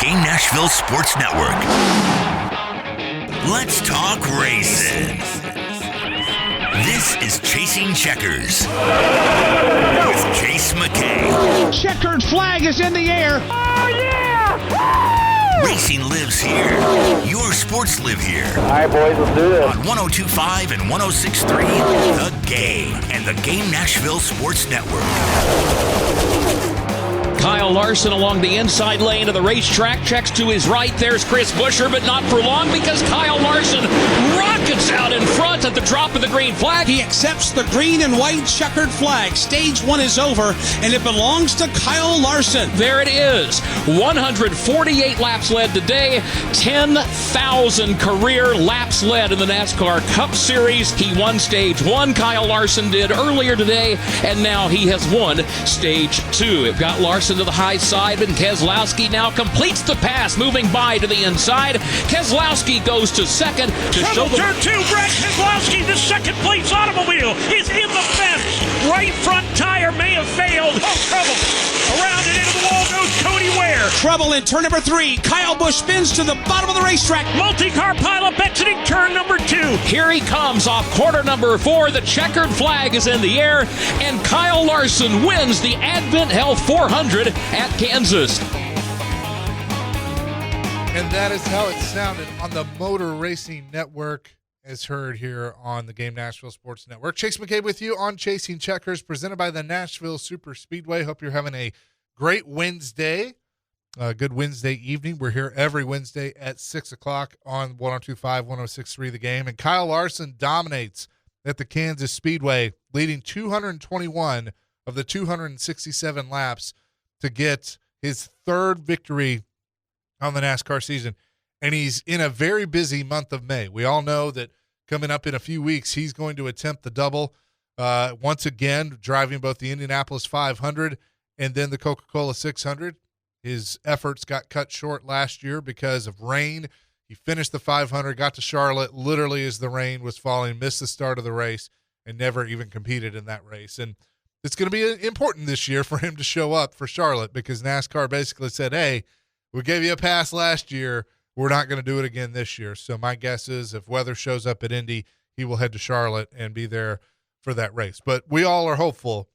Game Nashville Sports Network. Let's talk racing. This is Chasing Checkers with Chase McCabe. Checkered flag is in the air. Oh, yeah! Racing lives here. Your sports live here. All right, boys, let's do this. On 102.5 and 106.3, The Game and the Game Nashville Sports Network. Kyle Larson along the inside lane of the racetrack, checks to his right. There's Chris Buescher, but not for long because Kyle Larson rockets out in front at the drop of the green flag. He accepts the green and white checkered flag. Stage one is over, and it belongs to Kyle Larson. There it is. 148 laps led today, 10,000 career laps led in the NASCAR Cup Series. He won stage one, Kyle Larson did earlier today, and now he has won stage two. It got Larson to the high side, and Keselowski now completes the pass, moving by to the inside. Keselowski goes to second to show the turn two. Brad Keselowski, the second place automobile, is in the fence. Right front tire may have failed. Oh, trouble. Around and into the wall goes Cody Ware. Trouble in turn number 3. Kyle Busch spins to the bottom of the racetrack. Multi-car pileup exiting turn number 2. Here he comes off quarter number 4. The checkered flag is in the air, and Kyle Larson wins the Advent Health 400 at Kansas. And that is how it sounded on the Motor Racing Network, as heard here on the Game Nashville Sports Network. Chase McCabe with you on Chasing Checkers, presented by the Nashville Super Speedway. Hope you're having a great Wednesday, good Wednesday evening. We're here every Wednesday at 6 o'clock on 102.5, 106.3 The Game. And Kyle Larson dominates at the Kansas Speedway, leading 221 of the 267 laps to get his third victory on the NASCAR season. And he's in a very busy month of May. We all know that coming up in a few weeks, he's going to attempt the double once again, driving both the Indianapolis 500 and then the Coca-Cola 600. His efforts got cut short last year because of rain. He finished the 500, got to Charlotte literally as the rain was falling, missed the start of the race, and never even competed in that race. And it's going to be important this year for him to show up for Charlotte because NASCAR basically said, hey, we gave you a pass last year. We're not going to do it again this year. So my guess is if weather shows up at Indy, he will head to Charlotte and be there for that race. But we all are hopeful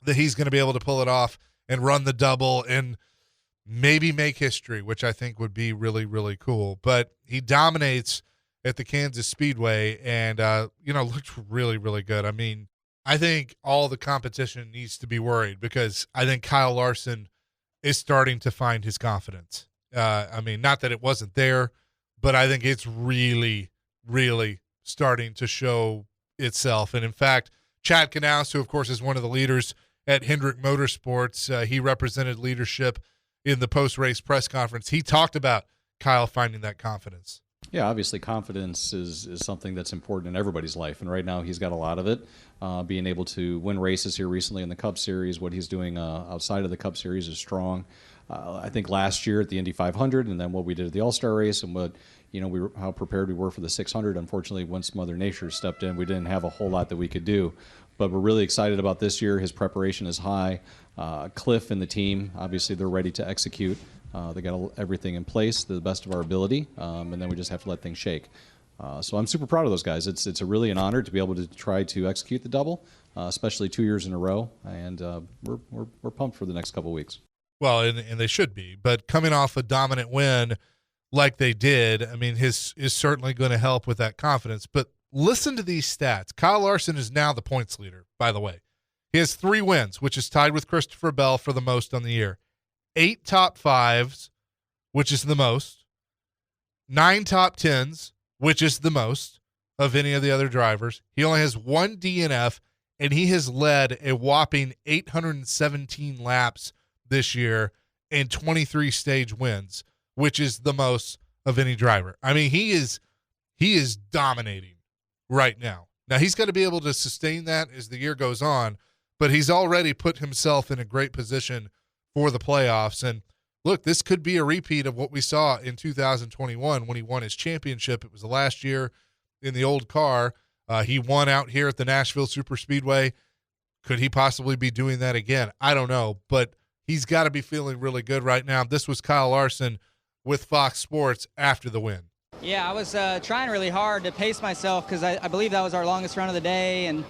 that he's going to be able to pull it off and run the double and maybe make history, which I think would be really, really cool. But he dominates at the Kansas Speedway and, looked really, really good. I mean, I think all the competition needs to be worried because I think Kyle Larson is starting to find his confidence. Not that it wasn't there, but I think it's really, really starting to show itself. And in fact, Chad Knaus, who of course is one of the leaders at Hendrick Motorsports, he represented leadership in the post-race press conference. He talked about Kyle finding that confidence. Yeah, obviously confidence is something that's important in everybody's life, and right now he's got a lot of it. Being able to win races here recently in the Cup Series, what he's doing outside of the Cup Series is strong. I think last year at the Indy 500, and then what we did at the All-Star race, and what how prepared we were for the 600. Unfortunately, once Mother Nature stepped in, we didn't have a whole lot that we could do. But we're really excited about this year. His preparation is high. Cliff and the team, obviously, they're ready to execute. They got everything in place to the best of our ability, and then we just have to let things shake. So I'm super proud of those guys. It's really an honor to be able to try to execute the double, especially 2 years in a row, and we're pumped for the next couple weeks. Well, and they should be, but coming off a dominant win like they did, I mean, his is certainly going to help with that confidence. But listen to these stats. Kyle Larson is now the points leader, by the way. He has 3 wins, which is tied with Christopher Bell for the most on the year. 8 top 5s, which is the most. 9 top 10s, which is the most of any of the other drivers. He only has 1 DNF, and he has led a whopping 817 laps this year and 23 stage wins, which is the most of any driver. I mean, he is dominating right now. Now, he's got to be able to sustain that as the year goes on, but he's already put himself in a great position for the playoffs. And look, this could be a repeat of what we saw in 2021 when he won his championship. It was the last year in the old car. He won out here at the Nashville Super Speedway. Could he possibly be doing that again? I don't know, but he's got to be feeling really good right now. This was Kyle Larson with Fox Sports after the win. Yeah, I was trying really hard to pace myself because I believe that was our longest run of the day, and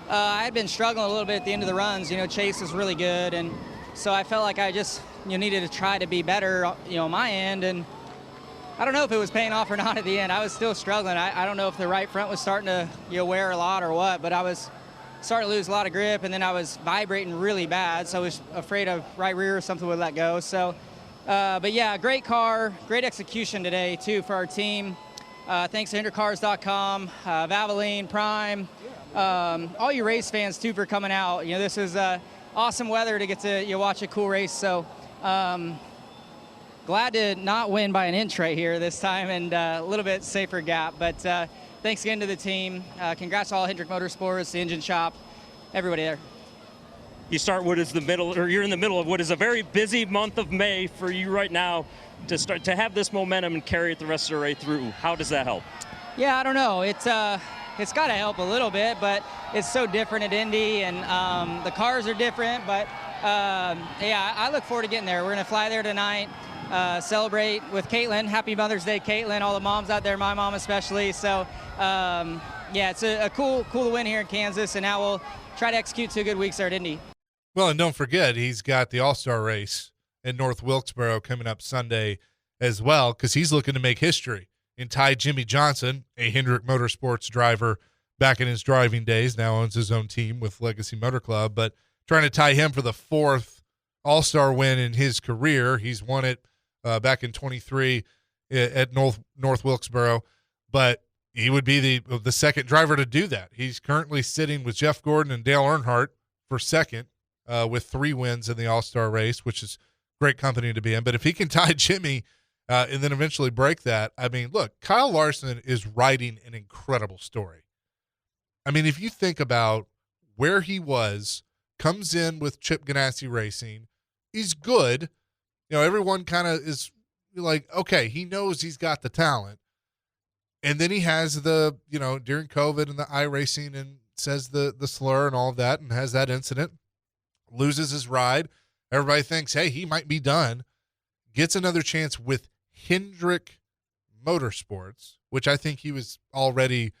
I had been struggling a little bit at the end of the runs. Chase was really good, and so I felt like I just needed to try to be better, on my end, and I don't know if it was paying off or not at the end. I was still struggling. I don't know if the right front was starting to wear a lot or what, but I was starting to lose a lot of grip, and then I was vibrating really bad, so I was afraid of right rear or something would let go. So, but yeah, great car, great execution today too for our team. Thanks to IndyCars.com, Valvoline, Prime, all you race fans too for coming out. This is awesome weather to get to watch a cool race. So glad to not win by an inch right here this time, and a little bit safer gap. But thanks again to the team. Congrats to all Hendrick Motorsports, the engine shop, everybody there. You start what is you're in the middle of what is a very busy month of May for you right now. To have this momentum and carry it the rest of the way through, how does that help? Yeah, I don't know. It's got to help a little bit, but it's so different at Indy, and the cars are different. But yeah, I look forward to getting there. We're gonna fly there tonight, celebrate with Caitlin. Happy Mother's Day, Caitlin! All the moms out there, my mom especially. So yeah, it's a cool to win here in Kansas, and now we'll try to execute 2 good weeks there at Indy. Well, and don't forget, he's got the All-Star race in North Wilkesboro coming up Sunday as well, because he's looking to make history and tie Jimmy Johnson, a Hendrick Motorsports driver back in his driving days, now owns his own team with Legacy Motor Club, but trying to tie him for the 4th All-Star win in his career. He's won it back in 23 at North Wilkesboro, but he would be the second driver to do that. He's currently sitting with Jeff Gordon and Dale Earnhardt for second with 3 wins in the All-Star race, which is great company to be in. But if he can tie Jimmy and then eventually break that, I mean, look, Kyle Larson is writing an incredible story. I mean, if you think about where he was, comes in with Chip Ganassi Racing, he's good. Everyone kind of is like, okay, he knows he's got the talent. And then he has during COVID and the iRacing and says the slur and all of that and has that incident, loses his ride. Everybody thinks, hey, he might be done. Gets another chance with Hendrick Motorsports, which I think he was already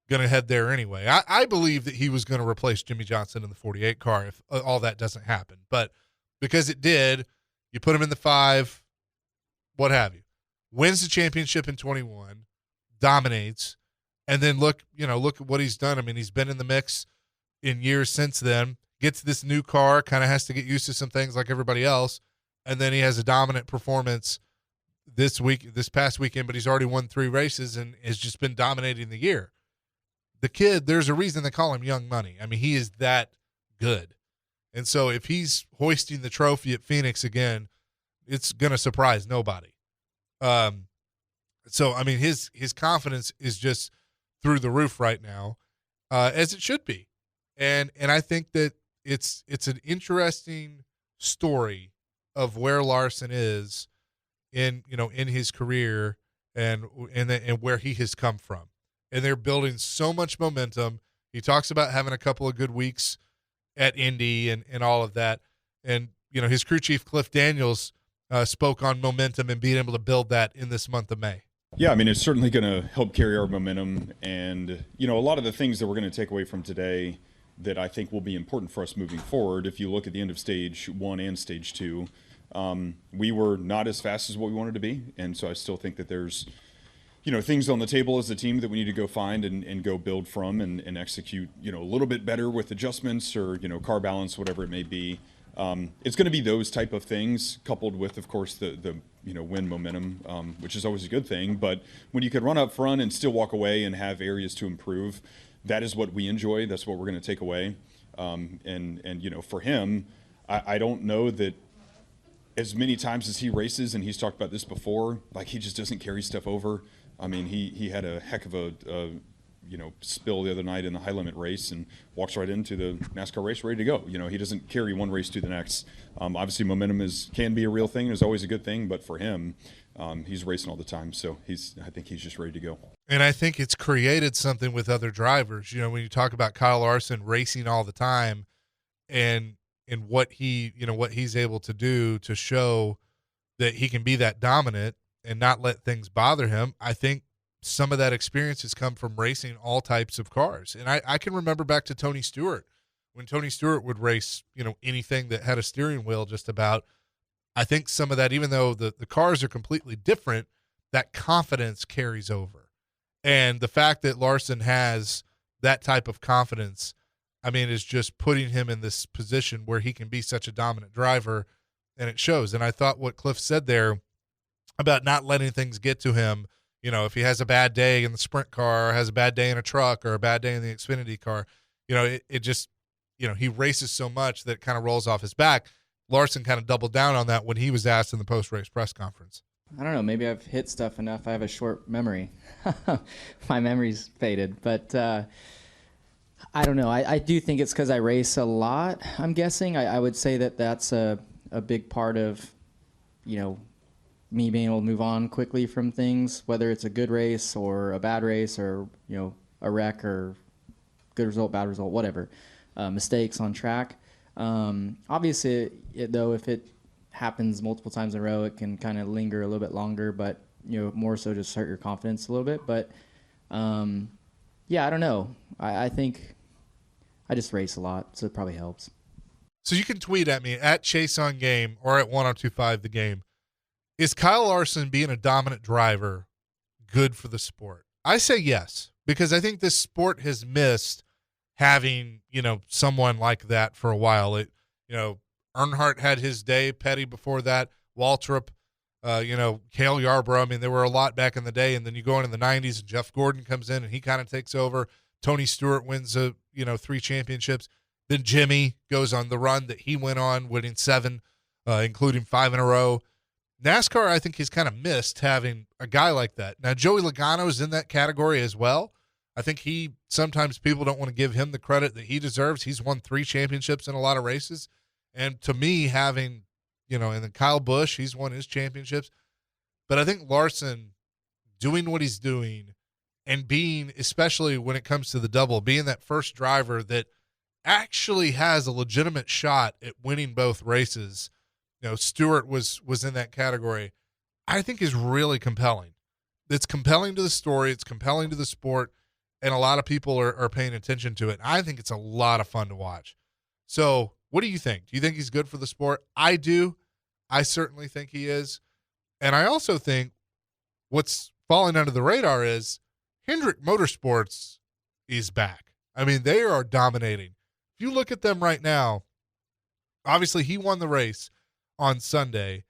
going to head there anyway. I believe that he was going to replace Jimmy Johnson in the 48 car if all that doesn't happen. But because it did, you put him in the 5, what have you. Wins the championship in 21, dominates, and then look at what he's done. I mean, he's been in the mix in years since then. Gets this new car, kind of has to get used to some things like everybody else, and then he has a dominant performance this past weekend, but he's already won 3 races and has just been dominating the year. The kid, there's a reason they call him Young Money. I mean, he is that good. And so if he's hoisting the trophy at Phoenix again, it's going to surprise nobody. So, I mean, his confidence is just through the roof right now, as it should be. And I think that it's an interesting story of where Larson is in his career and where he has come from. And they're building so much momentum. He talks about having a couple of good weeks at Indy and all of that. And, his crew chief, Cliff Daniels, spoke on momentum and being able to build that in this month of May. Yeah, I mean, it's certainly going to help carry our momentum. And, a lot of the things that we're going to take away from today that I think will be important for us moving forward, if you look at the end of stage 1 and stage 2, we were not as fast as what we wanted to be. And so I still think that there's, things on the table as a team that we need to go find and go build from and execute, a little bit better with adjustments or, car balance, whatever it may be. It's going to be those type of things coupled with, of course, the win momentum, which is always a good thing. But when you can run up front and still walk away and have areas to improve, that is what we enjoy. That's what we're going to take away. And for him, I don't know that as many times as he races, and he's talked about this before, like he just doesn't carry stuff over. I mean, he had a heck of a spill the other night in the high limit race and walks right into the NASCAR race ready to go. He doesn't carry one race to the next. Obviously momentum can be a real thing. It's always a good thing, but for him, he's racing all the time. So I think he's just ready to go. And I think it's created something with other drivers. When you talk about Kyle Larson racing all the time and what he's able to do to show that he can be that dominant, and not let things bother him. I think some of that experience has come from racing all types of cars. And I can remember back to Tony Stewart, when Tony Stewart would race, anything that had a steering wheel just about. I think some of that, even though the cars are completely different, that confidence carries over. And the fact that Larson has that type of confidence, is just putting him in this position where he can be such a dominant driver, and it shows. And I thought what Cliff said there about not letting things get to him, if he has a bad day in the sprint car, or has a bad day in a truck, or a bad day in the Xfinity car, it just, he races so much that it kind of rolls off his back. Larson kind of doubled down on that when he was asked in the post-race press conference. I don't know. Maybe I've hit stuff enough. I have a short memory. My memory's faded. But I don't know. I do think it's because I race a lot, I'm guessing. I would say that that's a big part of, me being able to move on quickly from things, whether it's a good race or a bad race or, a wreck or good result, bad result, whatever. Mistakes on track. Obviously, though, if it happens multiple times in a row, it can kind of linger a little bit longer, but more so just hurt your confidence a little bit. But I don't know. I think I just race a lot, so it probably helps. So you can tweet at me at ChaseOnGame or at 1025 The Game. Is Kyle Larson being a dominant driver good for the sport? I say yes, because I think this sport has missed having, someone like that for a while. Earnhardt had his day, Petty before that, Waltrip, Cale Yarborough. There were a lot back in the day, and then you go into the 90s, and Jeff Gordon comes in, and he kind of takes over. Tony Stewart wins, 3 championships. Then Jimmy goes on the run that he went on, winning 7, including 5 in a row. NASCAR, I think, has kind of missed having a guy like that. Now, Joey Logano's in that category as well. I think sometimes people don't want to give him the credit that he deserves. He's won 3 championships in a lot of races. And to me, having, and then Kyle Busch, he's won his championships. But I think Larson doing what he's doing and being, especially when it comes to the double, being that first driver that actually has a legitimate shot at winning both races. Stewart was in that category. I think is really compelling. It's compelling to the story. It's compelling to the sport. And a lot of people are paying attention to it. I think it's a lot of fun to watch. So what do you think? Do you think he's good for the sport? I do. I certainly think he is. And I also think what's falling under the radar is Hendrick Motorsports is back. They are dominating. If you look at them right now, obviously he won the race on Sunday,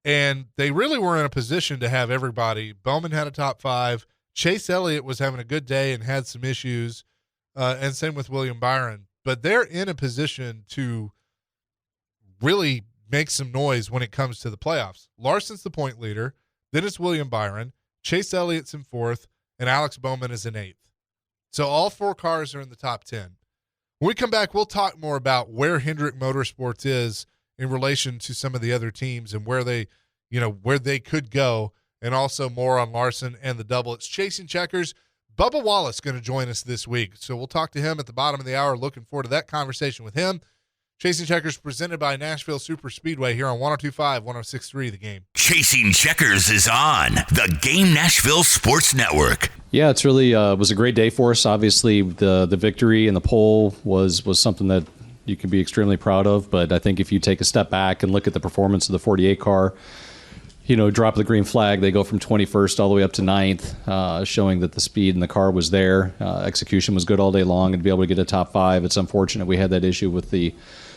and they really were in a position to have everybody. Bowman had a top 5. Chase Elliott was having a good day and had some issues, and same with William Byron. But they're in a position to really make some noise when it comes to the playoffs. Larson's the point leader. Then it's William Byron. Chase Elliott's in 4th, and Alex Bowman is in 8th. So all 4 cars are in the top 10. When we come back, we'll talk more about where Hendrick Motorsports is in relation to some of the other teams and where they could go, and also more on Larson and the double. It's Chasing Checkers. Bubba Wallace going to join us this week, so we'll talk to him at the bottom of the hour. Looking forward to that conversation with him. Chasing Checkers presented by Nashville Super Speedway here on 102.5, 106.3 The Game. Chasing Checkers is on the Game Nashville Sports Network. Yeah, it's really was a great day for us. Obviously, the victory and the pole was something that you can be extremely proud of. But I think if you take a step back and look at the performance of the 48 car, drop the green flag, they go from 21st all the way up to 9th, showing that the speed in the car was there. Execution was good all day long, and to be able to get a top 5, it's unfortunate we had that issue with the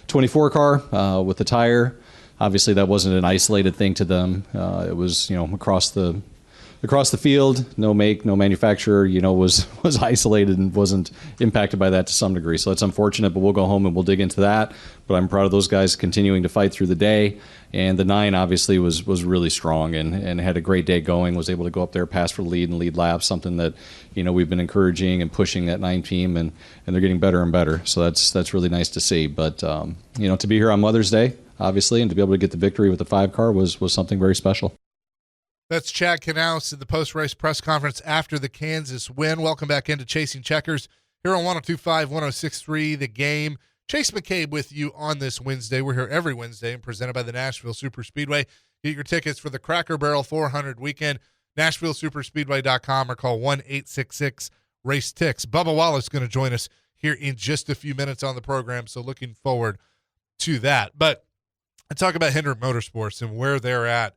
24 car with the tire. Obviously, that wasn't an isolated thing to them. It was, across the field, no make, no manufacturer, was isolated and wasn't impacted by that to some degree. So that's unfortunate, but we'll go home and we'll dig into that. But I'm proud of those guys continuing to fight through the day. And the 9 obviously was really strong and had a great day going, was able to go up there, pass for the lead and lead laps, something that, we've been encouraging and pushing that 9 team, and they're getting better and better. So that's really nice to see. But, to be here on Mother's Day, obviously, and to be able to get the victory with the 5 car was something very special. That's Chad Knaus at the post-race press conference after the Kansas win. Welcome back into Chasing Checkers here on 102.5, 106.3 The Game. Chase McCabe with you on this Wednesday. We're here every Wednesday and presented by the Nashville Super Speedway. Get your tickets for the Cracker Barrel 400 weekend, NashvilleSuperspeedway.com, or call 1-866-RACE-TICKS. Bubba Wallace is going to join us here in just a few minutes on the program, so looking forward to that. But I talk about Hendrick Motorsports and where they're at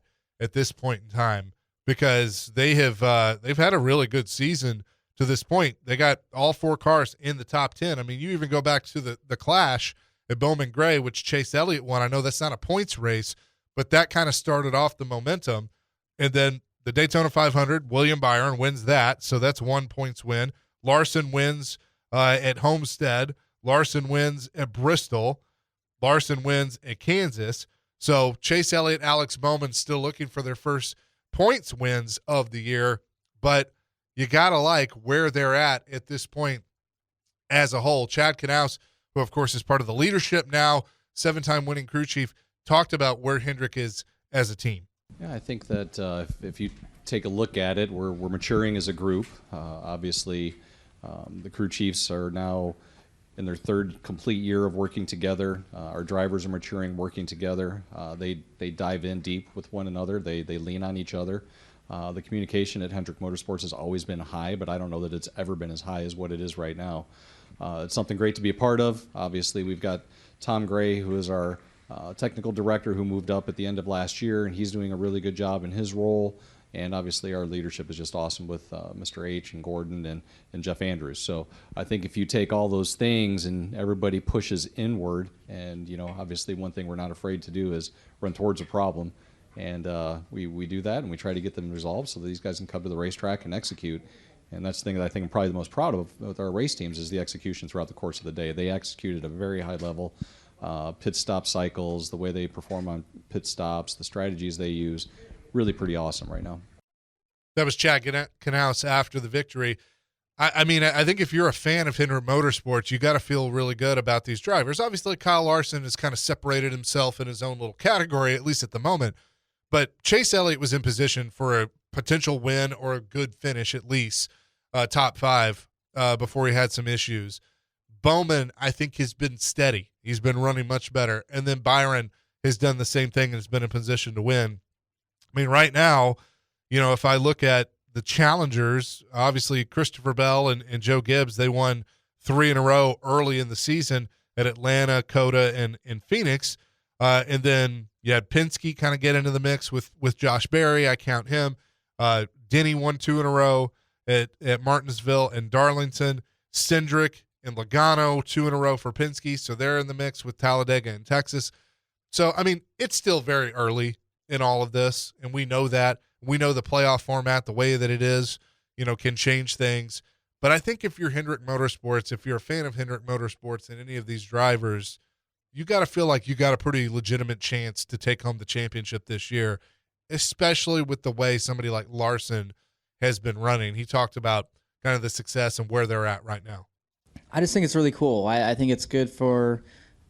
this point in time, because they've had a really good season to this point. They got all 4 cars in the top 10. I mean, you even go back to the Clash at Bowman Gray, which Chase Elliott won. I know that's not a points race, but that kind of started off the momentum. And then the Daytona 500, William Byron wins that, so that's 1 points win. Larson wins at Homestead. Larson wins at Bristol. Larson wins at Kansas. So Chase Elliott, Alex Bowman still looking for their first points wins of the year, but you got to like where they're at this point as a whole. Chad Knaus, who of course is part of the leadership now, 7-time winning crew chief, talked about where Hendrick is as a team. Yeah, I think that if you take a look at it, we're maturing as a group. Obviously, the crew chiefs are now in their 3rd complete year of working together. Our drivers are maturing, working together. They dive in deep with one another. They lean on each other. The communication at Hendrick Motorsports has always been high, but I don't know that it's ever been as high as what it is right now. It's something great to be a part of. Obviously, we've got Tom Gray, who is our technical director, who moved up at the end of last year, and he's doing a really good job in his role. And obviously our leadership is just awesome with Mr. H and Gordon and Jeff Andrews. So I think if you take all those things and everybody pushes inward, and, obviously one thing we're not afraid to do is run towards a problem. And we do that, and we try to get them resolved so that these guys can come to the racetrack and execute. And that's the thing that I think I'm probably the most proud of with our race teams is the execution throughout the course of the day. They executed at a very high level. Pit stop cycles, the way they perform on pit stops, the strategies they use, really pretty awesome right now. That was Chad Knaus after the victory. I mean, I think if you're a fan of Hendrick Motorsports, you got to feel really good about these drivers. Obviously, Kyle Larson has kind of separated himself in his own little category, at least at the moment. But Chase Elliott was in position for a potential win or a good finish, at least top 5 before he had some issues. Bowman, I think, has been steady. He's been running much better. And then Byron has done the same thing and has been in position to win. I mean, right now, if I look at the challengers, obviously Christopher Bell and Joe Gibbs, they won 3 in a row early in the season at Atlanta, COTA, and Phoenix. And then you had Penske kind of get into the mix with Josh Berry. I count him. Denny won 2 in a row at Martinsville and Darlington. Cindric and Logano 2 in a row for Penske. So they're in the mix with Talladega and Texas. So, I mean, it's still very early in all of this, and we know that. We know the playoff format, the way that it is, can change things. But I think if you're Hendrick Motorsports, if you're a fan of Hendrick Motorsports and any of these drivers, you got to feel like you got a pretty legitimate chance to take home the championship this year, especially with the way somebody like Larson has been running. He talked about kind of the success and where they're at right now. I just think it's really cool. I think it's good for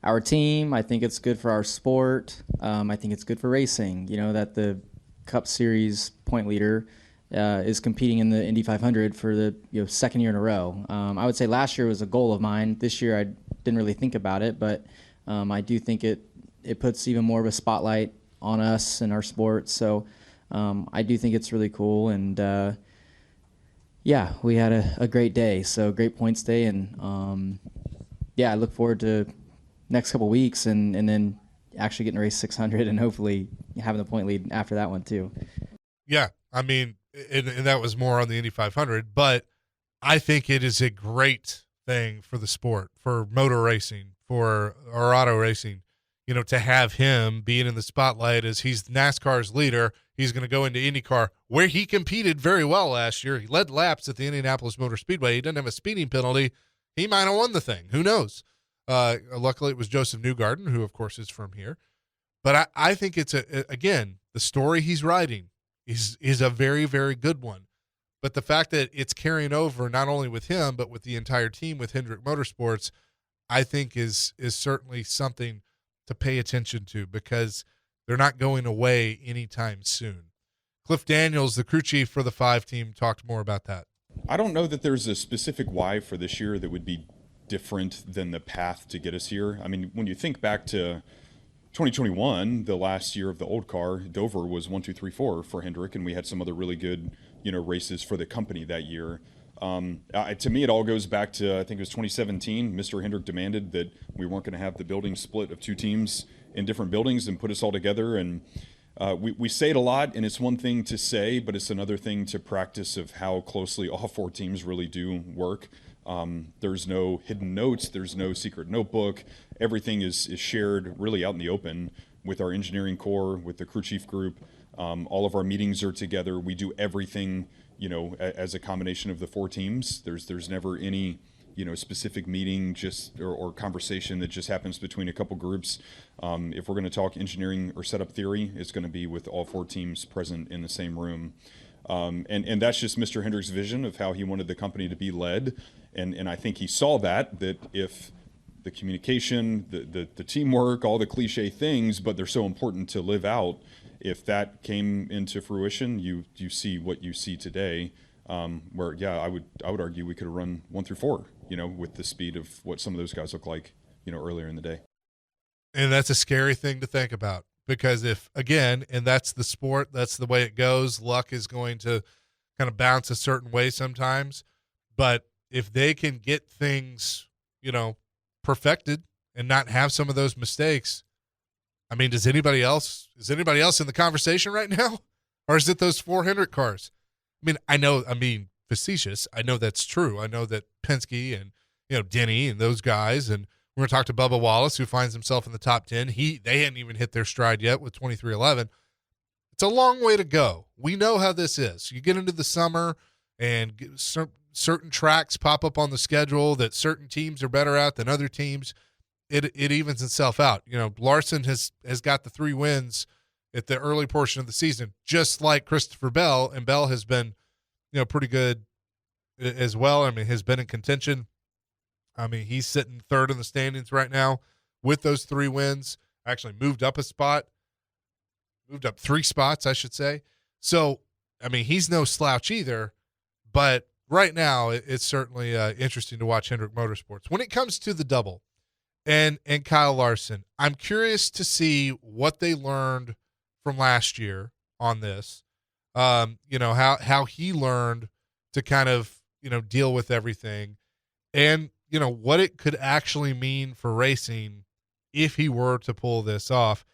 our team. I think it's good for our sport. I think it's good for racing, that the Cup Series point leader is competing in the Indy 500 for the 2nd year in a row. I would say last year was a goal of mine. This year I didn't really think about it, but I do think it puts even more of a spotlight on us and our sport. So I do think it's really cool. And yeah, we had a great day. So great points day. And yeah, I look forward to next couple weeks and then actually getting to race 600 and hopefully having the point lead after that one too. Yeah, I mean, and that was more on the Indy 500, but I think it is a great thing for the sport, for motor racing, for our auto racing, to have him being in the spotlight as he's NASCAR's leader. He's going to go into IndyCar, where he competed very well last year. He led laps at the Indianapolis Motor Speedway. He didn't have a speeding penalty. He might have won the thing. Who knows? Luckily, it was Joseph Newgarden, who, of course, is from here. But I think it's, again, the story he's writing is a very, very good one. But the fact that it's carrying over not only with him, but with the entire team with Hendrick Motorsports, I think is certainly something to pay attention to, because they're not going away anytime soon. Cliff Daniels, the crew chief for the 5 team, talked more about that. I don't know that there's a specific why for this year that would be different than the path to get us here. I mean, when you think back to 2021, the last year of the old car, Dover was 1, 2, 3, 4 for Hendrick, and we had some other really good, races for the company that year. To me, it all goes back to, I think it was 2017. Mr. Hendrick demanded that we weren't going to have the building split of two teams in different buildings and put us all together. And we say it a lot, and it's one thing to say, but it's another thing to practice of how closely all four teams really do work. There's no hidden notes. There's no secret notebook. Everything is shared really out in the open with our engineering core, with the crew chief group. All of our meetings are together. We do everything, as a combination of the four teams. There's never any, specific meeting or conversation that just happens between a couple groups. If we're going to talk engineering or setup theory, it's going to be with all four teams present in the same room. And that's just Mr. Hendrick's vision of how he wanted the company to be led. And I think he saw that if the communication, the teamwork, all the cliche things, but they're so important to live out. If that came into fruition, you see what you see today. Where I would argue we could have run 1 through 4, with the speed of what some of those guys look like, earlier in the day. And that's a scary thing to think about, because and that's the sport, that's the way it goes. Luck is going to kind of bounce a certain way sometimes, but if they can get things, perfected and not have some of those mistakes, I mean, is anybody else in the conversation right now? Or is it those 4 Hendrick cars? I mean, facetious. I know that's true. I know that Penske and, Denny and those guys, and we're going to talk to Bubba Wallace, who finds himself in the top 10. They hadn't even hit their stride yet with 2311. It's a long way to go. We know how this is. You get into the summer and certain tracks pop up on the schedule that certain teams are better at than other teams. It evens itself out. Larson has got the 3 wins at the early portion of the season, just like Christopher Bell, and Bell has been, pretty good as well. I mean, has been in contention. I mean, he's sitting 3rd in the standings right now with those 3 wins. Actually moved up 3 spots, I should say. So, I mean, he's no slouch either, but right now it's certainly interesting to watch Hendrick Motorsports. When it comes to the double and Kyle Larson, I'm curious to see what they learned from last year on this. How he learned to kind of, deal with everything, and, what it could actually mean for racing if he were to pull this off.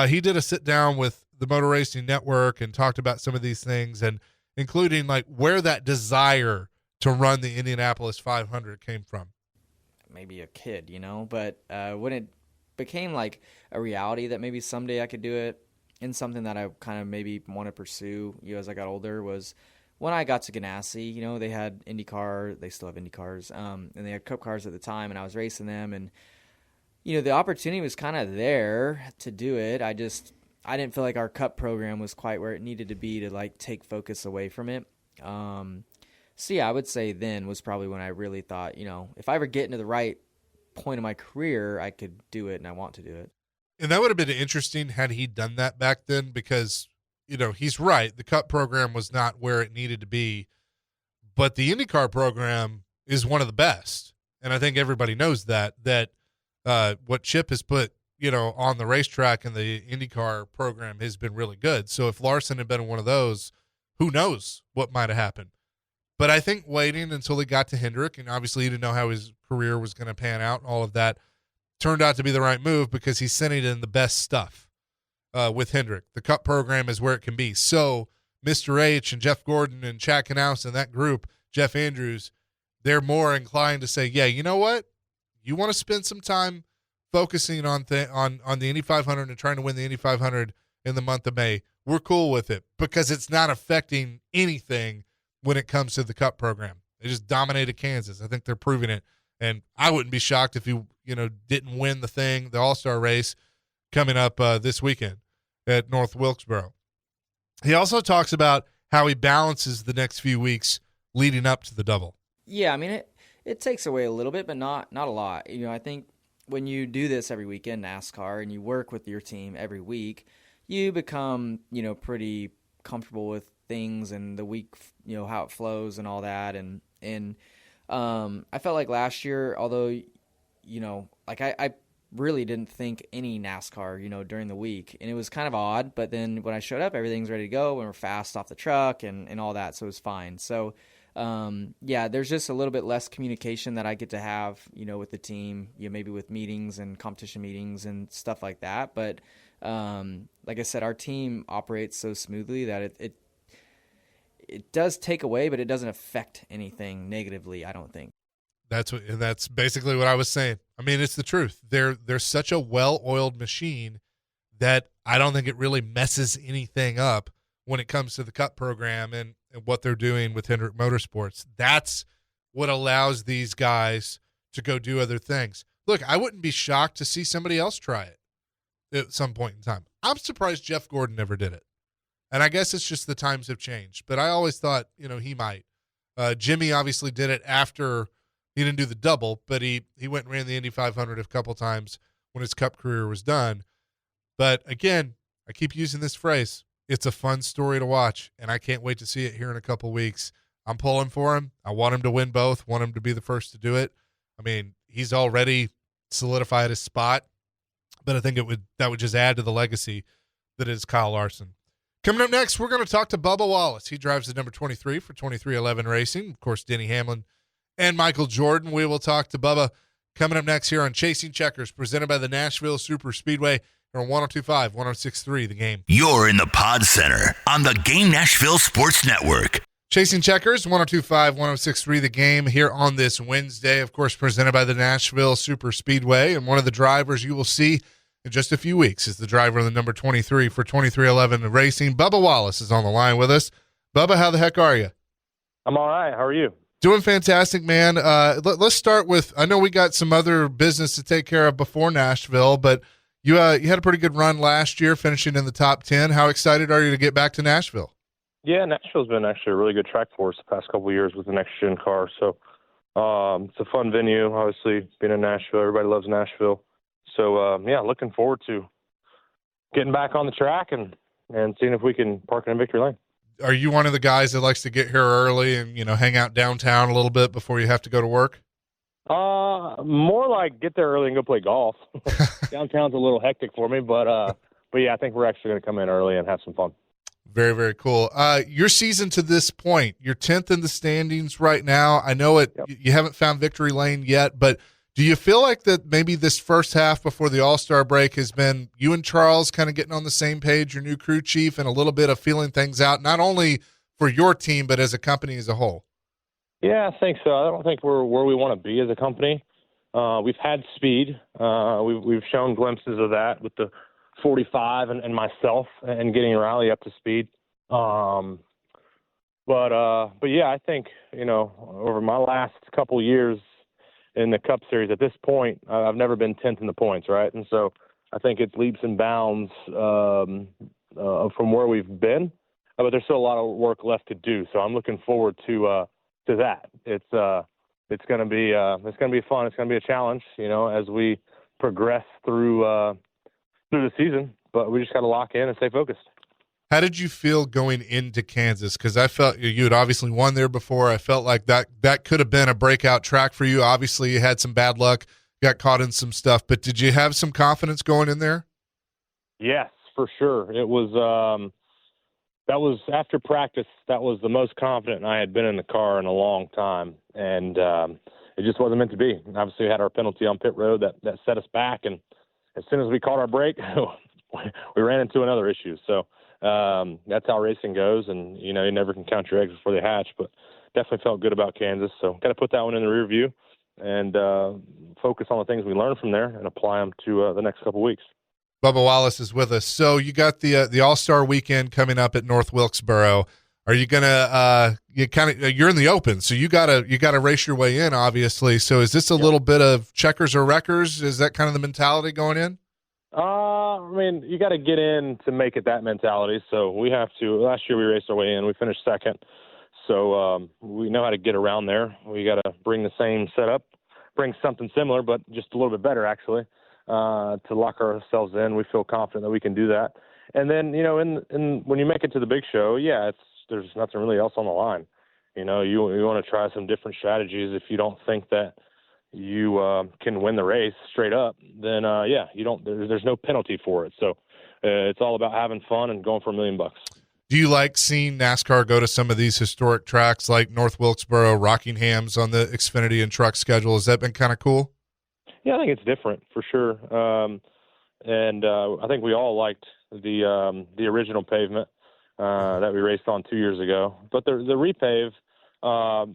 He did a sit down with the Motor Racing Network and talked about some of these things, and including like where that desire to run the Indianapolis 500 came from. Maybe a kid, but when it became like a reality that maybe someday I could do it, and something that I kind of maybe want to pursue, as I got older, was when I got to Ganassi. They had IndyCar, they still have IndyCars, and they had Cup cars at the time, and I was racing them, and the opportunity was kind of there to do it. I didn't feel like our Cup program was quite where it needed to be to like take focus away from it. So yeah, I would say then was probably when I really thought, if I ever get into the right point of my career, I could do it, and I want to do it. And that would have been interesting had he done that back then, because, he's right. The Cup program was not where it needed to be, but the IndyCar program is one of the best. And I think everybody knows that what Chip has put, on the racetrack and the IndyCar program has been really good. So if Larson had been one of those, who knows what might have happened. But I think waiting until he got to Hendrick, and obviously he didn't know how his career was going to pan out, all of that, turned out to be the right move, because he's sending in the best stuff with Hendrick. The Cup program is where it can be. So Mr. H and Jeff Gordon and Chad Knaus and that group, Jeff Andrews, they're more inclined to say, yeah, you know what? You want to spend some time focusing on the Indy 500 and trying to win the Indy 500 in the month of May. We're cool with it, because it's not affecting anything when it comes to the Cup program. They just dominated Kansas. I think they're proving it. And I wouldn't be shocked if he, didn't win the All-Star race coming up this weekend at North Wilkesboro. He also talks about how he balances the next few weeks leading up to the double. Yeah, I mean, it takes away a little bit, but not a lot. I think when you do this every weekend, NASCAR, and you work with your team every week, you become, pretty comfortable with things and the week, how it flows and all that. And I felt like last year, although, like I really didn't think any NASCAR, during the week. And it was kind of odd, but then when I showed up, everything's ready to go and we're fast off the truck and all that. So it was fine. So, there's just a little bit less communication that I get to have, with the team, maybe with meetings and competition meetings and stuff like that. But, like I said, our team operates so smoothly that it does take away, but it doesn't affect anything negatively, I don't think. That's basically what I was saying. I mean, it's the truth. They're such a well-oiled machine that I don't think it really messes anything up when it comes to the Cup program and what they're doing with Hendrick Motorsports. That's what allows these guys to go do other things. Look, I wouldn't be shocked to see somebody else try it at some point in time. I'm surprised Jeff Gordon never did it. And I guess it's just the times have changed. But I always thought, he might. Jimmy obviously did it after he didn't do the double, but he went and ran the Indy 500 a couple times when his Cup career was done. But again, I keep using this phrase. It's a fun story to watch, and I can't wait to see it here in a couple weeks. I'm pulling for him. I want him to win both, want him to be the first to do it. I mean, he's already solidified his spot, but I think that would just add to the legacy that is Kyle Larson. Coming up next, we're going to talk to Bubba Wallace. He drives the number 23 for 2311 Racing. Of course, Denny Hamlin and Michael Jordan. We will talk to Bubba coming up next here on Chasing Checkers, presented by the Nashville Super Speedway here on 102.5, 106.3 The Game. You're in the Pod Center on the Game Nashville Sports Network. Chasing Checkers, 102.5, 106.3 The Game here on this Wednesday, of course, presented by the Nashville Super Speedway. And one of the drivers you will see in just a few weeks is the driver of the number 23 for 2311 Racing. Bubba Wallace is on the line with us. Bubba, how the heck are you? I'm all right. How are you? Doing fantastic, man. Let's start with, I know we got some other business to take care of before Nashville, but you had a pretty good run last year, finishing in the top 10. How excited are you to get back to Nashville? Yeah, Nashville's been actually a really good track for us the past couple of years with the next-gen car. So it's a fun venue, obviously, being in Nashville. Everybody loves Nashville. So, looking forward to getting back on the track and seeing if we can park in victory lane. Are you one of the guys that likes to get here early and, hang out downtown a little bit before you have to go to work? More like get there early and go play golf. Downtown's a little hectic for me, but yeah, I think we're actually going to come in early and have some fun. Very, very cool. Your season to this point, you're 10th in the standings right now. I know you haven't found victory lane yet, but do you feel like that maybe this first half before the All-Star break has been you and Charles kind of getting on the same page, your new crew chief, and a little bit of feeling things out, not only for your team, but as a company as a whole? Yeah, I think so. I don't think we're where we want to be as a company. We've had speed. We've shown glimpses of that with the 45 and myself and getting Riley up to speed. But yeah, I think, over my last couple years in the Cup Series at this point, I've never been 10th in the points, right? And so I think it's leaps and bounds from where we've been, but there's still a lot of work left to do. So I'm looking forward to that. It's going to be fun. It's going to be a challenge, as we progress through the season, but we just got to lock in and stay focused. How did you feel going into Kansas? Because I felt you had obviously won there before. I felt like that could have been a breakout track for you. Obviously, you had some bad luck, got caught in some stuff, but did you have some confidence going in there? Yes, for sure. It was that was after practice. That was the most confident I had been in the car in a long time, and it just wasn't meant to be. Obviously, we had our penalty on pit road that set us back, and as soon as we caught our break, we ran into another issue. So that's how racing goes, and you never can count your eggs before they hatch. But definitely felt good about Kansas. So got to put that one in the rear view and focus on the things we learned from there and apply them to the next couple weeks. Bubba Wallace is with us. So you got the All-Star weekend coming up at North Wilkesboro. Are you gonna you're in the open, so you gotta race your way in, obviously. So is this a little bit of checkers or wreckers? Is that kind of the mentality going in? I mean, you got to get in to make it that mentality. So we have to. Last year we raced our way in. We finished second. So we know how to get around there. We got to bring the same setup, bring something similar, but just a little bit better actually, to lock ourselves in. We feel confident that we can do that. And then in when you make it to the big show, there's nothing really else on the line. You want to try some different strategies if you don't think that you can win the race straight up, then yeah, you don't. There's no penalty for it. So it's all about having fun and going for $1 million. Do you like seeing NASCAR go to some of these historic tracks like North Wilkesboro, Rockingham's on the Xfinity and truck schedule? Has that been kind of cool? Yeah, I think it's different for sure. And I think we all liked the original pavement that we raced on 2 years ago. But the repave,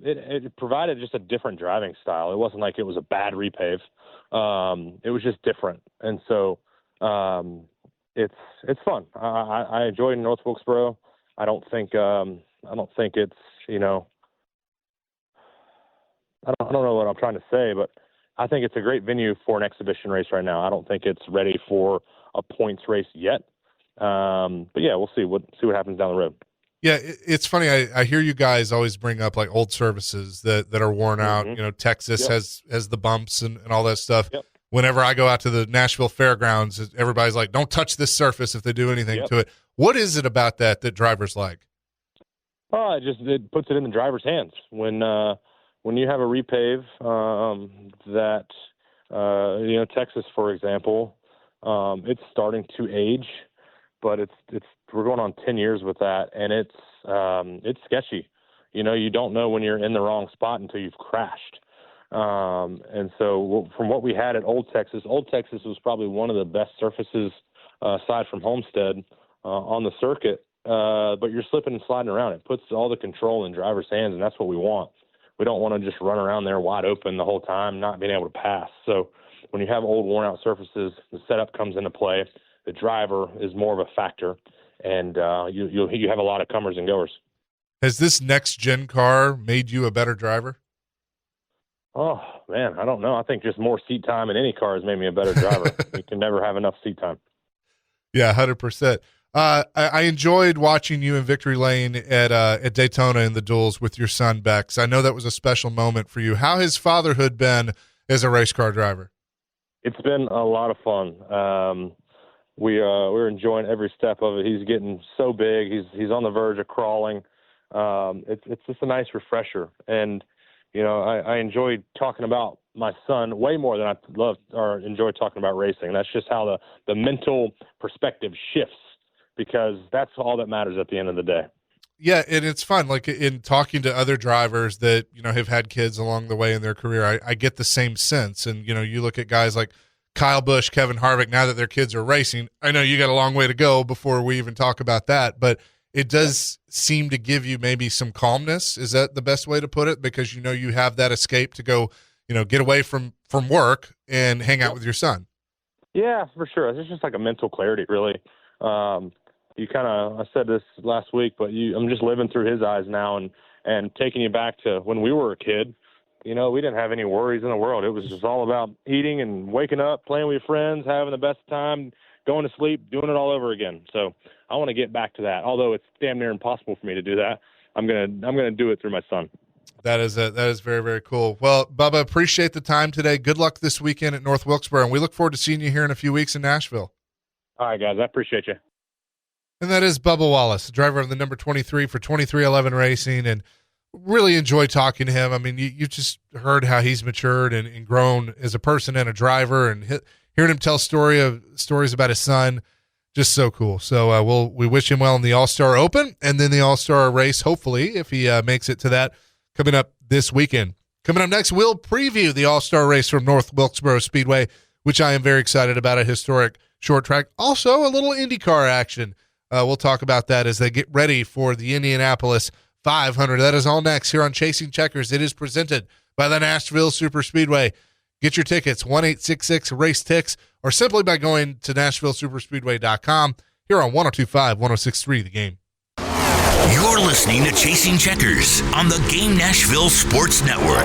it provided just a different driving style. It wasn't like it was a bad repave. It was just different. And so it's fun. I enjoyed North Wilkesboro. I don't think it's, you know, I don't know what I'm trying to say, but I think it's a great venue for an exhibition race right now. I don't think it's ready for a points race yet. But yeah, we'll see what happens down the road. Yeah, it's funny. I hear you guys always bring up like old surfaces that are worn out. You know, Texas has the bumps and all that stuff. Yep. Whenever I go out to the Nashville Fairgrounds, everybody's like, don't touch this surface if they do anything to it. What is it about that drivers like? Oh, it puts it in the driver's hands. When you have a repave that, you know, Texas, for example, it's starting to age, but we're going on 10 years with that, and it's sketchy. You know, you don't know when you're in the wrong spot until you've crashed. And so from what we had at Old Texas was probably one of the best surfaces aside from Homestead on the circuit. But you're slipping and sliding around. It puts all the control in driver's hands, and that's what we want. We don't want to just run around there wide open the whole time, not being able to pass. So when you have old, worn-out surfaces, the setup comes into play. The driver is more of a factor, and you have a lot of comers and goers. Has this next-gen car made you a better driver? Oh, man, I don't know. I think just more seat time in any car has made me a better driver. You can never have enough seat time. Yeah, 100%. I enjoyed watching you in Victory Lane at Daytona in the duels with your son, Bex. I know that was a special moment for you. How has fatherhood been as a race car driver? It's been a lot of fun. We're enjoying every step of it. He's getting so big. He's on the verge of crawling. It's just a nice refresher. And, you know, I enjoyed talking about my son way more than I love or enjoy talking about racing. That's just how the mental perspective shifts, because that's all that matters at the end of the day. Yeah, and it's fun. Like in talking to other drivers that, you know, have had kids along the way in their career, I get the same sense. And, you know, you look at guys like Kyle Busch, Kevin Harvick, now that their kids are racing, I know you got a long way to go before we even talk about that, but it does seem to give you maybe some calmness. Is that the best way to put it? Because, you know, you have that escape to go, you know, get away from work and hang out with your son. Yeah, for sure. It's just like a mental clarity, really. You kind of, I said this last week, but I'm just living through his eyes now and taking you back to when we were a kid. You know, we didn't have any worries in the world. It was just all about eating and waking up, playing with your friends, having the best time, going to sleep, doing it all over again. So I want to get back to that. Although it's damn near impossible for me to do that, I'm gonna do it through my son. That is very, very cool. Well, Bubba, appreciate the time today. Good luck this weekend at North Wilkesboro, and we look forward to seeing you here in a few weeks in Nashville. All right, guys. I appreciate you. And that is Bubba Wallace, driver of the number 23 for 2311 Racing, and really enjoy talking to him. I mean, you just heard how he's matured and grown as a person and a driver, and hearing him tell stories about his son, just so cool. So we wish him well in the All-Star Open and then the All-Star race, hopefully, if he makes it to that, coming up this weekend. Coming up next, we'll preview the All-Star race from North Wilkesboro Speedway, which I am very excited about, a historic short track. Also, a little IndyCar action. We'll talk about that as they get ready for the Indianapolis 500. That is all next here on Chasing Checkers. It is presented by the Nashville Superspeedway. Get your tickets, 1-866-RACE-TICKS, or simply by going to NashvilleSuperspeedway.com here on 102.5, 106.3 The Game. You're listening to Chasing Checkers on the Game Nashville Sports Network.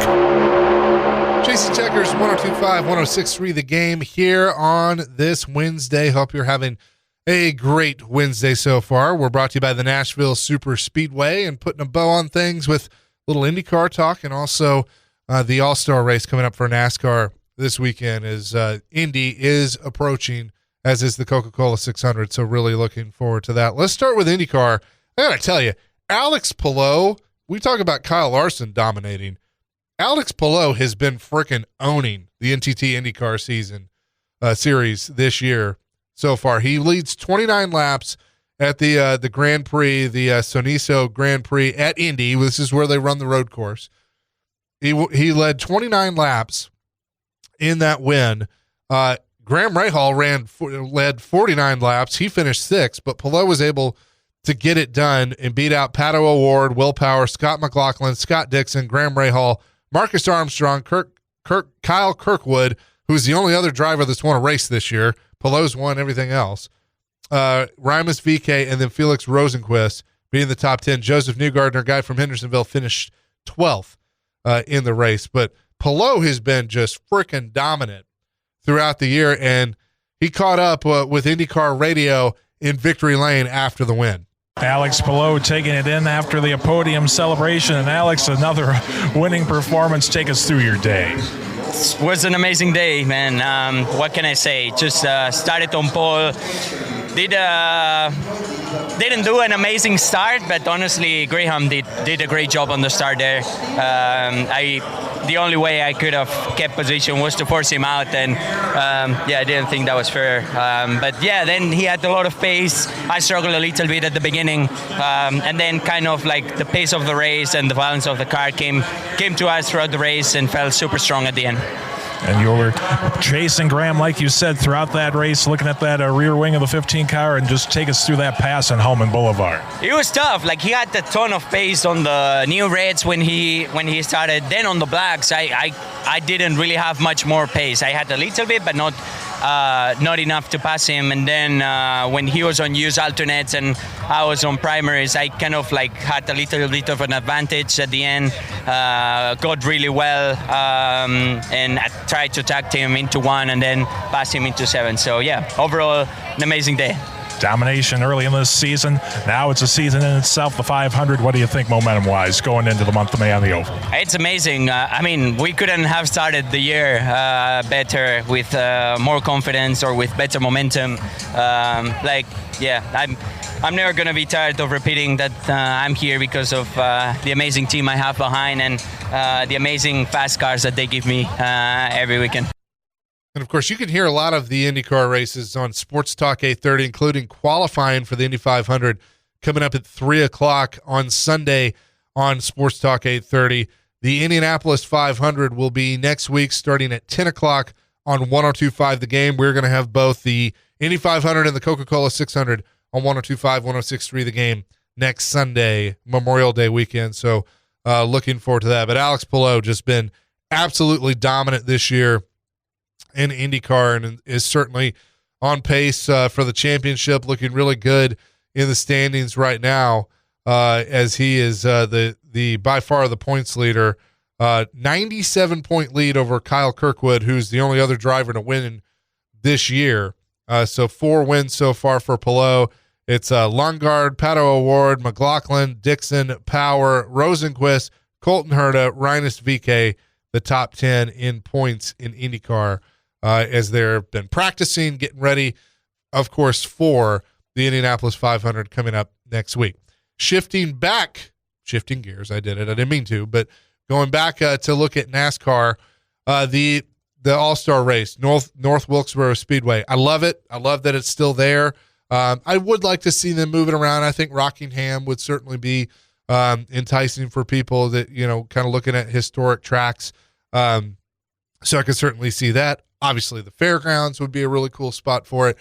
Chasing Checkers, 102.5, 106.3 The Game here on this Wednesday. Hope you're having a great Wednesday so far. We're brought to you by the Nashville Superspeedway and putting a bow on things with a little IndyCar talk, and also the All-Star race coming up for NASCAR this weekend as Indy is approaching, as is the Coca-Cola 600. So really looking forward to that. Let's start with IndyCar. I got to tell you, Alex Palou, we talk about Kyle Larson dominating. Alex Palou has been freaking owning the NTT IndyCar series this year so far. He leads 29 laps at the Grand Prix, the Soniso Grand Prix at Indy. This is where they run the road course. He led 29 laps in that win. Graham Rahal led 49 laps. He finished sixth, but Palou was able to get it done and beat out Pato O'Ward, Will Power, Scott McLaughlin, Scott Dixon, Graham Rahal, Marcus Armstrong, Kyle Kirkwood, who's the only other driver that's won a race this year. Palou's won everything else. Rimas VK, and then Felix Rosenquist being the top 10. Joseph Newgardner, guy from Hendersonville, finished 12th in the race. But Palou has been just freaking dominant throughout the year, and he caught up with IndyCar Radio in Victory Lane after the win. Alex Palou taking it in after the podium celebration. And Alex, another winning performance. Take us through your day. It was an amazing day, man. What can I say? Just started on pole. Didn't do an amazing start, but honestly, Graham did a great job on the start there. The only way I could have kept position was to force him out, and I didn't think that was fair. But yeah, then he had a lot of pace. I struggled a little bit at the beginning, and then kind of like the pace of the race and the balance of the car came to us throughout the race and felt super strong at the end. And you were chasing Graham, like you said, throughout that race, looking at that rear wing of the 15 car, and just take us through that pass on Hellman Boulevard. It was tough. Like, he had a ton of pace on the new reds when he started. Then on the blacks, I didn't really have much more pace. I had a little bit, but not enough to pass him. And then when he was on used alternates and I was on primaries, I kind of like had a little bit of an advantage at the end. Got really well, and I tried to tag him into one and then pass him into seven. So yeah, overall an amazing day. Domination early in this season. Now it's a season in itself, the 500. What do you think momentum-wise going into the month of May on the Oval? It's amazing. I mean, we couldn't have started the year better with more confidence or with better momentum. I'm never going to be tired of repeating that I'm here because of the amazing team I have behind and the amazing fast cars that they give me every weekend. And, of course, you can hear a lot of the IndyCar races on Sports Talk 830, including qualifying for the Indy 500 coming up at 3 o'clock on Sunday on Sports Talk 830. The Indianapolis 500 will be next week starting at 10 o'clock on 102.5 The Game. We're going to have both the Indy 500 and the Coca-Cola 600 on 102.5, 106.3 The Game next Sunday, Memorial Day weekend. So looking forward to that. But Alex Palou just been absolutely dominant this year in IndyCar and is certainly on pace for the championship, looking really good in the standings right now as he is the by far the points leader. 97-point lead over Kyle Kirkwood, who's the only other driver to win this year. So 4 wins so far for Palou. It's Lundgaard, Pato O'Ward, McLaughlin, Dixon, Power, Rosenquist, Colton Herta, Rinus VK, the top 10 in points in IndyCar as they've been practicing, getting ready, of course, for the Indianapolis 500 coming up next week. Shifting gears, I didn't mean to, but going back to look at NASCAR, the All-Star race, North Wilkesboro Speedway. I love it. I love that it's still there. I would like to see them moving around. I think Rockingham would certainly be enticing for people that, kind of looking at historic tracks. So I could certainly see that. Obviously, the fairgrounds would be a really cool spot for it.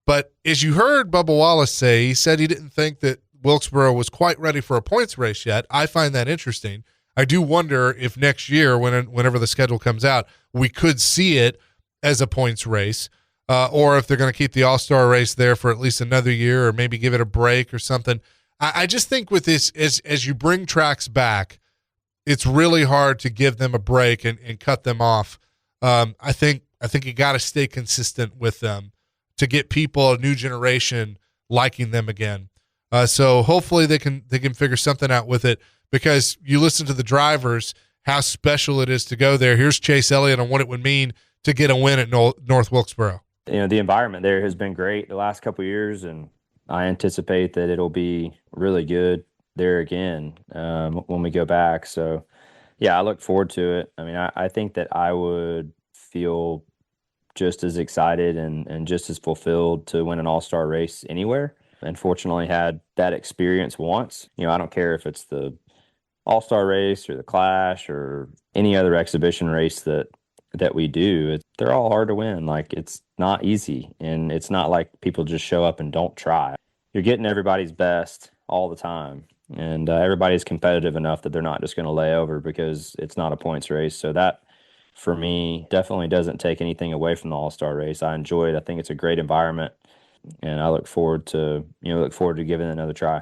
But as you heard Bubba Wallace say, he said he didn't think that Wilkesboro was quite ready for a points race yet. I find that interesting. I do wonder if next year, whenever the schedule comes out, we could see it as a points race, or if they're going to keep the All-Star race there for at least another year or maybe give it a break or something. I just think with this, as you bring tracks back, it's really hard to give them a break and cut them off. I think you got to stay consistent with them to get people, a new generation, liking them again. So hopefully they can figure something out with it, because you listen to the drivers, how special it is to go there. Here's Chase Elliott on what it would mean to get a win at North Wilkesboro. The environment there has been great the last couple of years, and I anticipate that it'll be really good there again when we go back. So Yeah, I look forward to it. I mean, I think that I would feel just as excited and just as fulfilled to win an all-star race anywhere. And fortunately had that experience once. You know, I don't care if it's the all-star race or the Clash or any other exhibition race that we do. They're all hard to win. Like, it's not easy, and it's not like people just show up and don't try. You're getting everybody's best all the time, and everybody's competitive enough that they're not just going to lay over because it's not a points race. So that, for me, definitely doesn't take anything away from the all-star race. I enjoy it. I think it's a great environment, and I look forward to giving it another try.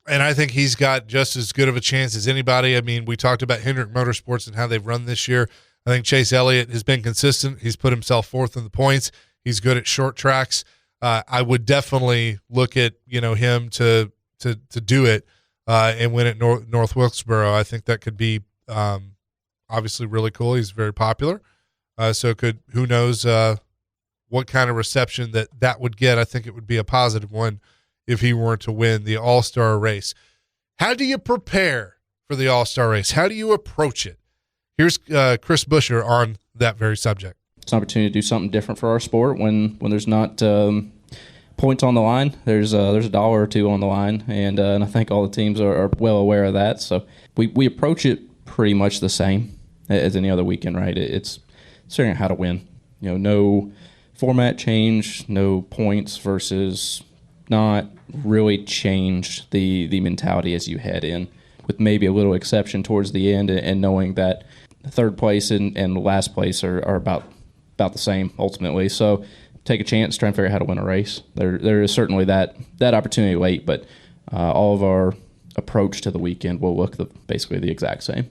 And I think he's got just as good of a chance as anybody. I mean, we talked about Hendrick Motorsports and how they've run this year. I think Chase Elliott has been consistent. He's put himself fourth in the points. He's good at short tracks. I would definitely look at, him to do it and win at North Wilkesboro. I think that could be obviously really cool. He's very popular. So who knows what kind of reception that would get. I think it would be a positive one if he were to win the All-Star race. How do you prepare for the All-Star race? How do you approach it? Here's Chris Buescher on that very subject. It's an opportunity to do something different for our sport when there's not points on the line. There's a dollar or two on the line, and I think all the teams are well aware of that. So we approach it pretty much the same as any other weekend, right? It's figuring out how to win. No format change, no points versus not really change the mentality as you head in, with maybe a little exception towards the end, and knowing that third place and last place are about the same ultimately. So take a chance, try and figure out how to win a race. There is certainly that opportunity late, but all of our approach to the weekend will look basically the exact same.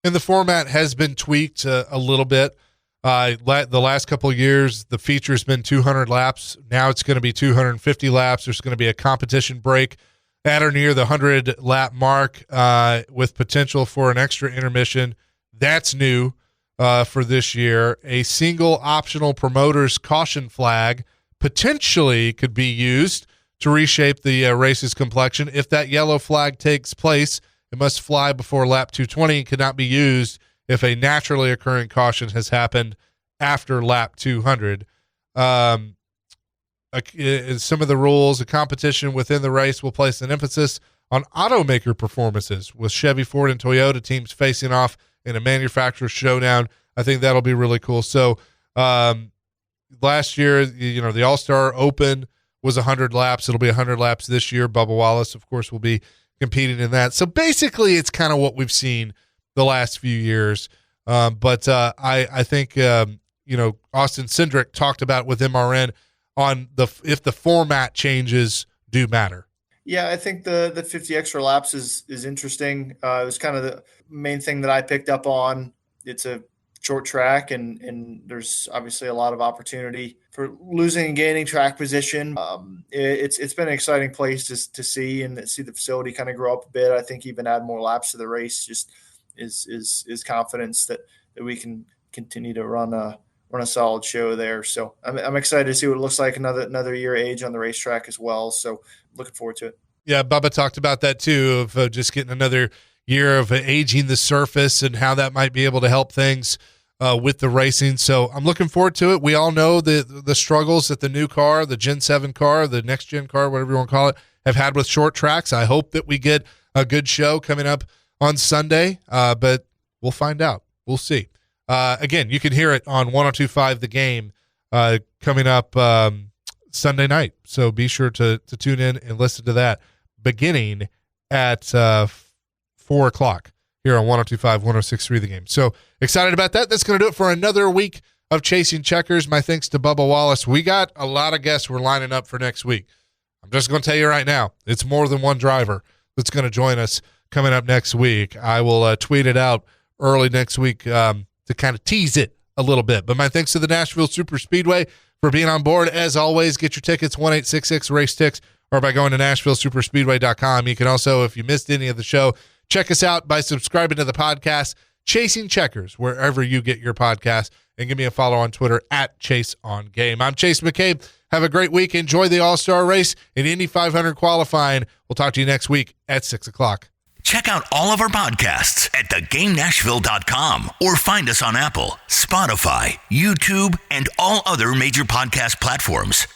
And the format has been tweaked a little bit. The last couple of years, the feature's been 200 laps. Now it's going to be 250 laps. There's going to be a competition break at or near the 100-lap mark with potential for an extra intermission. That's new for this year. A single optional promoter's caution flag potentially could be used to reshape the race's complexion. If that yellow flag takes place, it must fly before lap 220 and cannot be used if a naturally occurring caution has happened after lap 200. Some of the rules, a competition within the race will place an emphasis on automaker performances, with Chevy, Ford, and Toyota teams facing off in a manufacturer showdown. I think that'll be really cool. So last year, the All-Star Open was 100 laps. It'll be 100 laps this year. Bubba Wallace, of course, will be competing in that. So basically, it's kind of what we've seen the last few years. But I think, Austin Cindric talked about with MRN on if the format changes do matter. Yeah, I think the 50 extra laps is interesting. It was kind of the main thing that I picked up on. It's a short track, and there's obviously a lot of opportunity for losing and gaining track position. It's been an exciting place to see and see the facility kind of grow up a bit. I think even add more laps to the race just is confidence that we can continue to run a solid show there. So I'm excited to see what it looks like another year age on the racetrack as well. So looking forward to it. Yeah, Bubba talked about that too, of just getting another year of aging the surface and how that might be able to help things with the racing. So I'm looking forward to it. We all know the struggles that the new car, the Gen 7 car, the next gen car, whatever you want to call it, have had with short tracks. I hope that we get a good show coming up on Sunday, but we'll find out. We'll see. Again, you can hear it on 102.5 The Game coming up Sunday night. So be sure to tune in and listen to that beginning at 4 o'clock here on 102.5, 106.3 The Game. So excited about that. That's going to do it for another week of Chasing Checkers. My thanks to Bubba Wallace. We got a lot of guests we're lining up for next week. I'm just going to tell you right now, it's more than one driver that's going to join us coming up next week. I will tweet it out early next week to kind of tease it a little bit. But my thanks to the Nashville Super Speedway for being on board. As always, get your tickets, 1-866-RACE-TICKS, or by going to NashvilleSuperspeedway.com. You can also, if you missed any of the show, check us out by subscribing to the podcast, Chasing Checkers, wherever you get your podcast, and give me a follow on Twitter at ChaseOnGame. I'm Chase McCabe. Have a great week. Enjoy the All-Star race in Indy 500 qualifying. We'll talk to you next week at 6 o'clock. Check out all of our podcasts at thegamenashville.com or find us on Apple, Spotify, YouTube, and all other major podcast platforms.